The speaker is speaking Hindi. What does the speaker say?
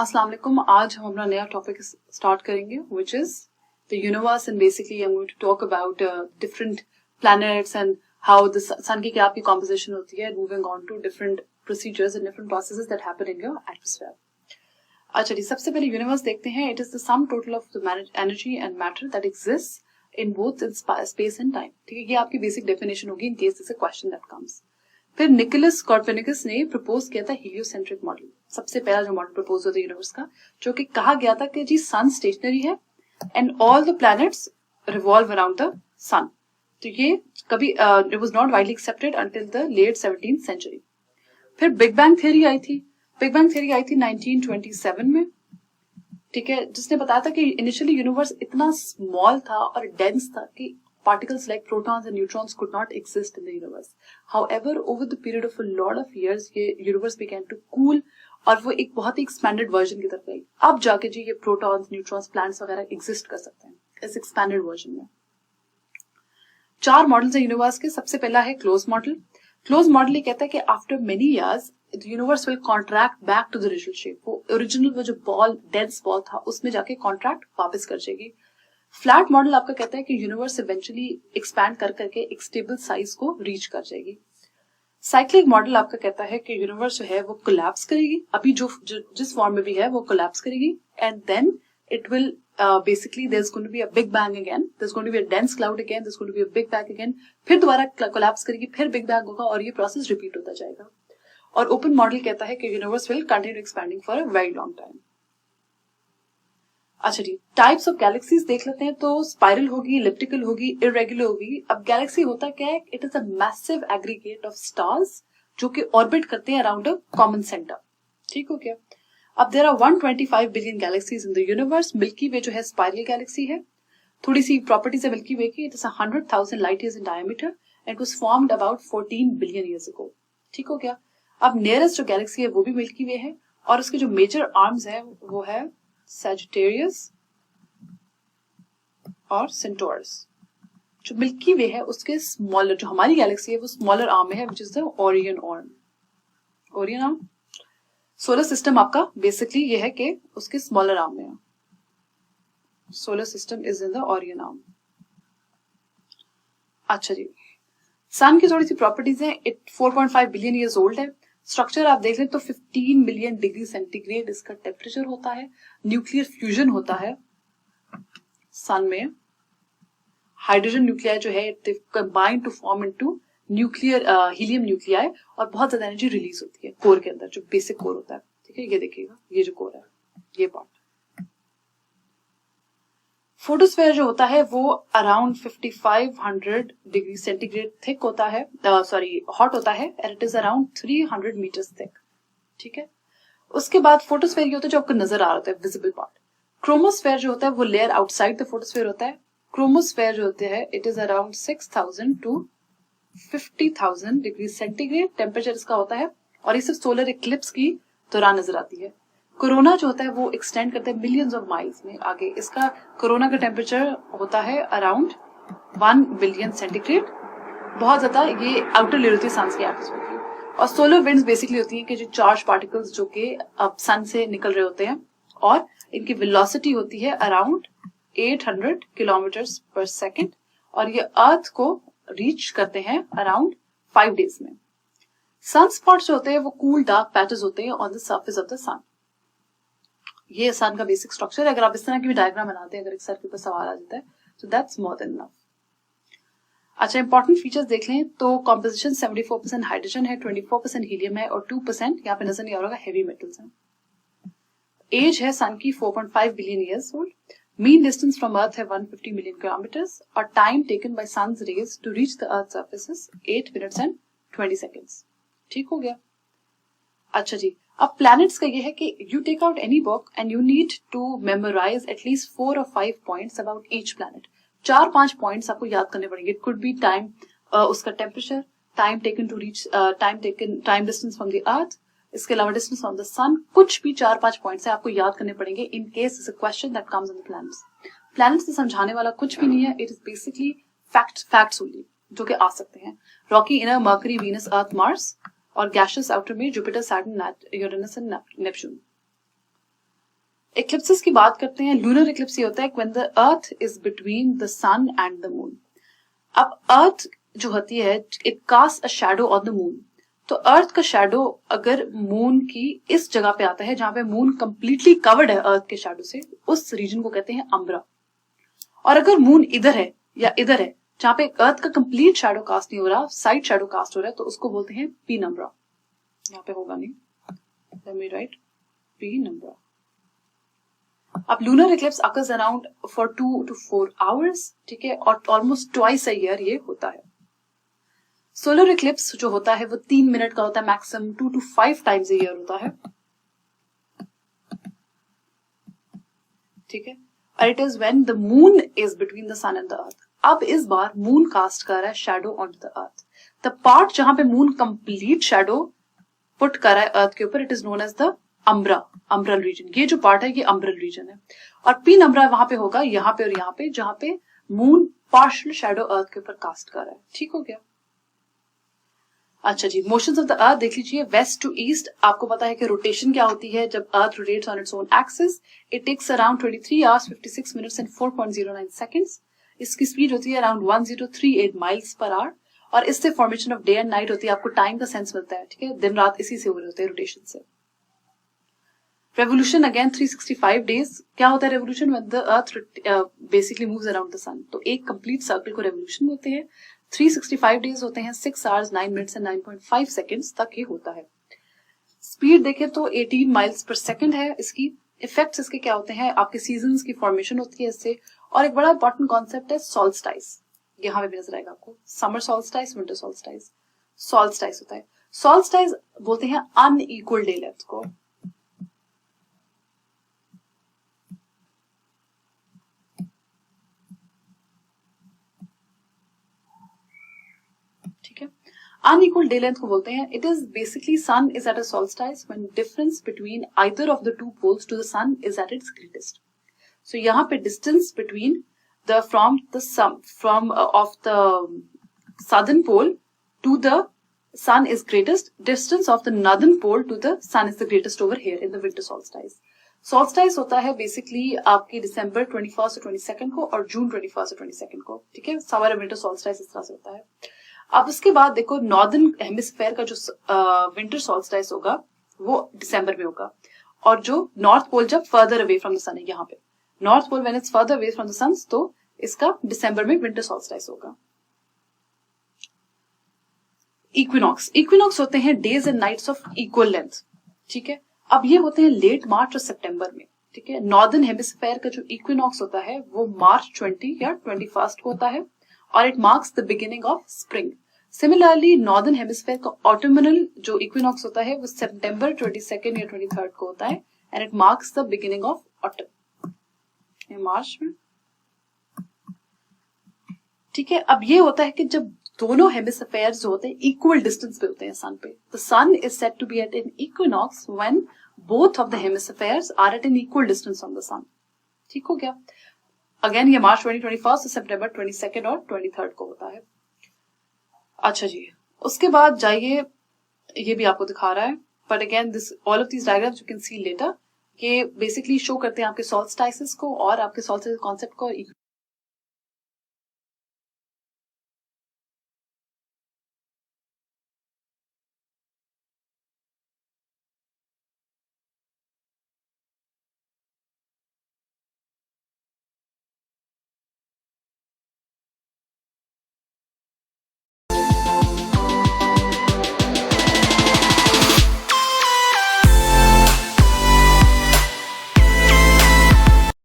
अस्सलाम वालेकुम। आज हम अपना नया टॉपिक स्टार्ट करेंगे which is the universe and basically I am going to talk about different planets and how the sun की क्या आपकी कॉम्पोजिशन होती है, moving on to different procedures and different processes that happen in your atmosphere. अच्छा जी, सबसे पहले यूनिवर्स देखते हैं। It is the sum total of the energy and matter that exist in both space and time. ठीक है, ये आपकी बेसिक डेफिनेशन होगी in case this a question that comes. फिर निकोलस कोपरनिकस ने प्रपोज किया था हीलियोसेंट्रिक मॉडल, सबसे पहला जो मॉडल प्रपोज हुआ था यूनिवर्स का, जो कि कहा गया था कि जी सन स्टेशनरी है and all the planets revolve around the sun. तो ये कभी it was not widely accepted until the late 17th century. फिर बिग बैंग थ्योरी आई थी। बिग बैंग थ्योरी आई थी 1927 में। ठीक है, जिसने बताया था कि इनिशियली यूनिवर्स इतना स्मॉल था और डेंस था कि particles like protons and neutrons could not exist in the universe. However, over the period of a lot of years, ये universe began to cool और वो एक बहुत ही expanded version की तरफ गई। अब जाके जी ये protons, neutrons, planets वगैरह exist कर सकते हैं इस expanded version में। 4 मॉडल्स हैं यूनिवर्स के। सबसे पहला है क्लोज मॉडल। क्लोज मॉडल ये कहता है कि after many years the universe will contract back to the original shape. वो ओरिजिनल वो जो बॉल, डेंस बॉल था, उसमें जाके कॉन्ट्रैक्ट वापस कर जाएगी। फ्लैट मॉडल आपका कहता है कि यूनिवर्स इवेंचुअली एक्सपैंड कर करके एक स्टेबल साइज को रीच कर जाएगी। साइक्लिक मॉडल आपका कहता है कि यूनिवर्स जो है वो कोलैप्स करेगी, अभी जो जिस फॉर्म में भी है वो कोलैप्स करेगी and then it will basically there is going to be a big bang again, there is going to be a dense cloud again, there is going to be a big bang again, फिर दोबारा कोलैप्स करेगी, फिर बिग बैंग होगा और ये प्रोसेस रिपीट होता जाएगा। और ओपन मॉडल कहता है कि universe will continue expanding for a very long time. अच्छा जी, टाइप्स ऑफ गैलेक्सीज देख लेते हैं। तो स्पाइरल होगी, इलिप्टिकल होगी, इरेगुलर होगी। अब गैलेक्सी होता क्या है? It is a massive aggregate of stars जो कि ऑर्बिट करते हैं अराउंड अ कॉमन सेंटर। ठीक हो गया। अब there are 125 billion galaxies in the universe. Milky way जो है स्पाइरल गैलेक्सी है। थोड़ी सी प्रॉपर्टीज है मिल्की वे की। It is 100,000 light years in diameter and it was formed about 14 billion years ago. ठीक हो गया। अब नियरेस्ट जो गैलेक्सी है वो भी मिल्की वे है और उसके जो मेजर आर्म्स है वो है सैजिटेरियस और सेंटोरस। जो मिल्की वे है उसके स्मॉलर, जो हमारी गैलेक्सी है वो स्मॉलर आर्म में है विच is the Orion arm. Orion arm solar system आपका बेसिकली ये है कि उसके स्मॉलर आर्म में है। Solar system is in the Orion arm. अच्छा जी, सन की थोड़ी सी प्रॉपर्टीज हैं। इट 4.5 बिलियन ईयर्स ओल्ड है। स्ट्रक्चर आप देख लें तो 15 मिलियन डिग्री सेंटीग्रेड इसका टेम्परेचर होता है। न्यूक्लियर फ्यूजन होता है सन में। हाइड्रोजन न्यूक्लियाई जो है it combine to form into nuclear helium nuclei और बहुत ज्यादा एनर्जी रिलीज होती है कोर के अंदर, जो बेसिक कोर होता है। ठीक है, ये देखिएगा, ये जो कोर है ये पार्ट। फोटोस्फेयर जो होता है वो अराउंड 5500 डिग्री सेंटीग्रेड थिक होता है, हॉट होता है and it is around 300 metres thick. ठीक है, उसके बाद फोटोस्फेयर ये होता है जो आपको नजर आ रहा होता है, विजिबल पार्ट। क्रोमोस्फेयर जो होता है वो लेयर आउटसाइड द फोटोस्फेयर होता है। क्रोमोस्फेयर जो होते हैं it is around 6000 to 50,000 degree centigrade temperature इसका होता है और ये सिर्फ सोलर इक्लिप्स की दौरान नजर आती है। कोरोना जो होता है वो एक्सटेंड करता है मिलियंस ऑफ माइल्स में आगे। इसका कोरोना का टेम्परेचर होता है अराउंड 1 बिलियन सेंटीग्रेड। बहुत ज्यादा ये आउटर लेयर होती है सन की एटमॉस्फेयर की। और सोलर विंड्स बेसिकली होती है कि जो चार्ज पार्टिकल्स जो कि अब सन से निकल रहे होते हैं और इनकी वेलोसिटी होती है अराउंड 800 किलोमीटर्स पर सेकेंड और ये अर्थ को रीच करते हैं अराउंड 5 डेज में। सन स्पॉट्स जो होते हैं वो कूल डार्क पैचेस होते हैं on the surface of the sun. ये सन का बेसिक स्ट्रक्चर है। अगर आप इस तरह की भी डायग्राम बनाते हैं, अगर एक सर के ऊपर सवाल आ जाता है तो दैट्स मोर देन इनफ। अच्छा, इंपॉर्टेंट फीचर्स देख लें तो कॉम्पोजिशन 74% हाइड्रोजन है, 24% हीलियम है और 2% यहाँ पे नजर नहीं आ रहा हैवी मेटल्स हैं। एज है सन की 4.5 billion years old. Mean distance from earth है 150 मिलियन किलोमीटर्स और time taken by sun's rays to reach the earth surface is 8 minutes and 20 seconds. ठीक हो गया। अच्छा जी, अब प्लैनेट्स का ये है कि you take out any book and you need to memorise at least 4 or 5 points about each planet. 4-5 points आपको याद करने पड़ेंगे। इट कुड बी टाइम, उसका temperature, time taken to reach, time distance from the earth, इसके अलावा डिस्टेंस फ्रॉम द सन। कुछ भी 4-5 पॉइंट्स है आपको याद करने पड़ेंगे in case is a question that comes in the planets. Planets से समझाने वाला कुछ भी नहीं है। It is basically facts only जो कि आ सकते हैं। Rocky inner, Mercury, Venus, Earth, Mars और गैशियस आउटर में Jupiter, Saturn, Uranus and Neptune. Eclipses की बात करते हैं। लूनर इक्लिप्स ये होता है when the earth is between the sun and the moon. अब अर्थ जो होती है it cast a shadow on the moon. तो अर्थ का शैडो अगर मून की इस जगह पे आता है जहां पे मून कंप्लीटली कवर्ड है अर्थ के शैडो से, उस रीजन को कहते हैं अम्ब्रा। और अगर मून इधर है या इधर है जहां पे अर्थ का कंप्लीट शैडो कास्ट नहीं हो रहा, साइड शैडो कास्ट हो रहा है, तो उसको बोलते हैं पीनम्ब्रा। यहाँ पे होगा नहीं, लेट मी राइट पीनम्ब्रा। अब lunar Eclipse occurs around for 2 to 4 hours, ठीक है, और ऑलमोस्ट ट्वाइस अ ईयर ये होता है। सोलर इक्लिप्स जो होता है वो 3 मिनट का होता है, maximum 2 to 5 times a year होता है, ठीक है। और it is when the moon is between the sun and the earth. अब इस बार मून कास्ट कर रहा है shadow on the earth. The part जहां पे मून कंप्लीट शैडो पुट कर रहा है अर्थ के ऊपर, it is known as the umbral region. ये जो पार्ट है ये अम्ब्रल रीजन है। और पीनम्ब्रा वहां पे होगा, यहाँ पे और यहाँ पे, जहां पे मून पार्शियल शैडो अर्थ के ऊपर कास्ट कर रहा है। ठीक हो गया। अच्छा जी, मोशंस ऑफ द अर्थ देख लीजिए। वेस्ट टू ईस्ट आपको पता है कि रोटेशन क्या होती है जब earth rotates on its own axis. It takes around 23 hours 56 minutes and 4.09 seconds। इसकी स्पीड होती है अराउंड 1038 miles per hour। और इससे formation of day and night होती है, आपको टाइम का सेंस मिलता है, ठीक है। दिन रात इसी से हो रहे होते हैं, रोटेशन से। Revolution again 365 days। क्या होता है revolution? When the earth basically moves around the sun. तो एक कंप्लीट सर्कल को रेवोल्यूशन होते हैं। 365 days होते हैं, 6 hours 9 minutes and 9.5 seconds तक ये होता है। स्पीड देखें तो 18 miles per second है इसकी। इफेक्ट्स इसके क्या होते हैं? आपके सीजन्स की फॉर्मेशन होती है इससे। और एक बड़ा इंपॉर्टेंट कॉन्सेप्ट है सॉल्स्टाइस। यहाँ पे भी नजर आएगा आपको, समर सॉल्स्टाइस, विंटर सॉल्स्टाइस। सॉल्स्टाइस होता है, सॉल्स्टाइस बोलते हैं अनइक्वल डे लेंथ को। ठीक है, अनइक्वल डे लेंथ को बोलते हैं। It is basically sun is at a solstice when difference between either of the two poles to the sun is at its greatest. So यहाँ पे distance between the from of the southern pole to the sun is greatest. Distance of the northern pole to the sun is the greatest over here in the winter solstice. Solstice होता है बेसिकली आपकी दिसंबर 21st और 22nd को और जून 21st और 22nd को, ठीक है। समर विंटर सॉल्स्टाइस इस तरह से होता है। अब उसके बाद देखो नॉर्दर्न हेमिस्फेयर का जो विंटर सॉल्स्टाइस होगा वो दिसंबर में होगा, और जो नॉर्थ पोल जब farther away from the sun है, यहाँ पे north pole when it's farther away from the sun, तो इसका दिसंबर में विंटर सॉल्स्टाइस होगा। इक्विनॉक्स, इक्विनॉक्स होते हैं days and nights of equal length, ठीक है। अब ये होते हैं लेट मार्च और सितंबर में, ठीक है। नॉर्दर्न हेमिस्फेयर का जो इक्विनॉक्स होता है वो मार्च 20 या 21 को होता है, और it marks the beginning of spring. Similarly northern hemisphere का ऑटोमनल जो इक्विनॉक्स होता है वो सितंबर 22 या 23 को होता है, and it marks the beginning of autumn, मार्च में, ठीक है। अब ये होता है कि जब दोनों हेमिस्फेयर्स जो होते हैं इक्वल डिस्टेंस पे होते हैं सन पे, the sun is said to be at an equinox when both of the hemispheres are at an equal distance from the sun. ठीक हो गया। अगेन ये मार्च 2021 सितंबर 22 और 23 को होता है। अच्छा जी, उसके बाद जाइए, ये भी आपको दिखा रहा है, but again this all of these diagrams you can see later, कि बेसिकली शो करते हैं आपके सॉल्स्टाइसेस को और आपके सॉल्स्टाइस कॉन्सेप्ट को।